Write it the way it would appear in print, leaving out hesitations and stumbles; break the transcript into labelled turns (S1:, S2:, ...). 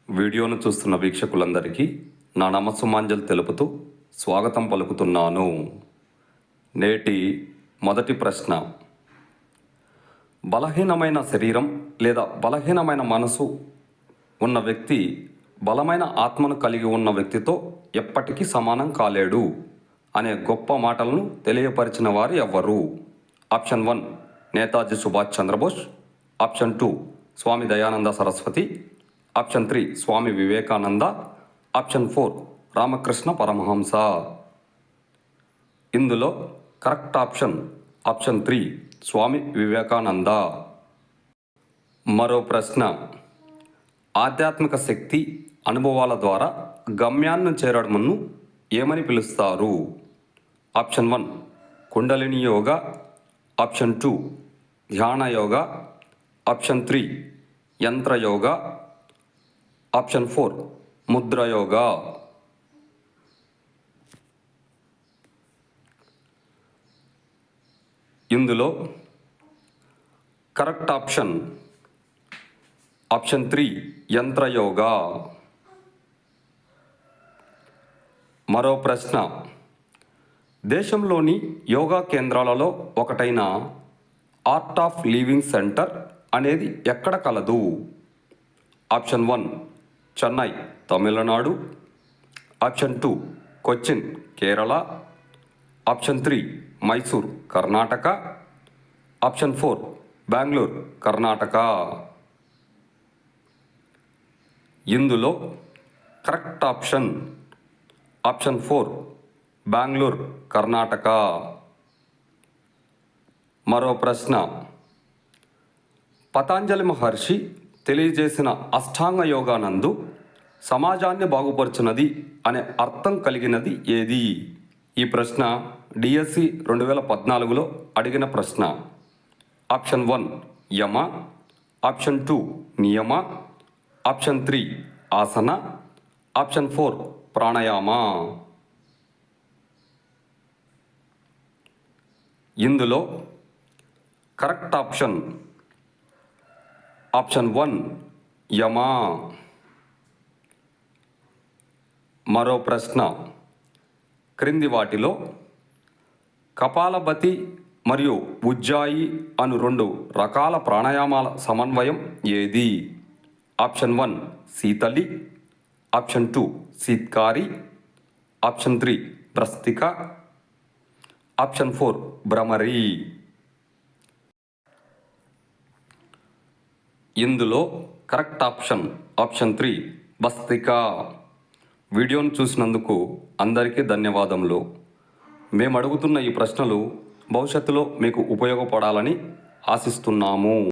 S1: వీడియోను చూస్తున్న వీక్షకులందరికీ నా నమస్సుమాంజలు తెలుపుతూ స్వాగతం పలుకుతున్నాను. నేటి మొదటి ప్రశ్న. బలహీనమైన శరీరం లేదా బలహీనమైన మనసు ఉన్న వ్యక్తి బలమైన ఆత్మను కలిగి ఉన్న వ్యక్తితో ఎప్పటికీ సమానం కాలేడు అనే గొప్ప మాటలను తెలియపరిచిన వారు ఎవ్వరు? ఆప్షన్ 1 నేతాజీ సుభాష్ చంద్రబోస్, ఆప్షన్ 2 స్వామి దయానంద సరస్వతి, ఆప్షన్ 3 స్వామి వివేకానంద, ఆప్షన్ 4 రామకృష్ణ పరమహంస. ఇందులో కరెక్ట్ ఆప్షన్ 3 స్వామి వివేకానంద. మరో ప్రశ్న. ఆధ్యాత్మిక శక్తి అనుభవాల ద్వారా గమ్యాన్ని చేరడమును ఏమని పిలుస్తారు? ఆప్షన్ 1 కుండలిని యోగా, ఆప్షన్ 2 ధ్యాన యోగా, ఆప్షన్ 3 యంత్ర యోగా, ఆప్షన్ 4 ముద్ర యోగా. ఇందులో కరెక్ట్ ఆప్షన్ 3 యంత్ర యోగా. మరో ప్రశ్న. దేశంలోని యోగా కేంద్రాలలో ఒకటైన ఆర్ట్ ఆఫ్ లివింగ్ సెంటర్ అనేది ఎక్కడ కలదు? Option 1 Chennai Tamil Nadu, option 2 Cochin Kerala, option 3 Mysore Karnataka, option 4 Bengaluru Karnataka. ఇందులో కరెక్ట్ ఆప్షన్ 4 బెంగళూరు కర్ణాటక. మరో ప్రశ్న. పతంజలి మహర్షి తెలియజేసిన అష్టాంగ యోగానందు సమాజాన్ని బాగుపరుచున్నది అనే అర్థం కలిగినది ఏది? ఈ ప్రశ్న డిఎస్సి 2014లో అడిగిన ప్రశ్న. ఆప్షన్ 1 యమ, ఆప్షన్ 2 నియమ, ఆప్షన్ 3 ఆసన, ఆప్షన్ 4 ప్రాణాయామ. ఇందులో కరెక్ట్ ఆప్షన్ 1 యమ. మరో ప్రశ్న. క్రింది వాటిలో కపాలభతి మరియు ఉజ్జాయి అను 2 రకాల ప్రాణాయామాల సమన్వయం ఏది? ఆప్షన్ 1 శీతలి, ఆప్షన్ 2 శీత్కారి, ఆప్షన్ 3 భ్రస్తిక, ఆప్షన్ 4 భ్రమరి. ఇందులో కరెక్ట్ ఆప్షన్ 3 భస్తిక. వీడియోను చూసినందుకు అందరికీ ధన్యవాదములు. మేము అడుగుతున్న ఈ ప్రశ్నలు భవిష్యత్తులో మీకు ఉపయోగపడాలని ఆశిస్తున్నాము.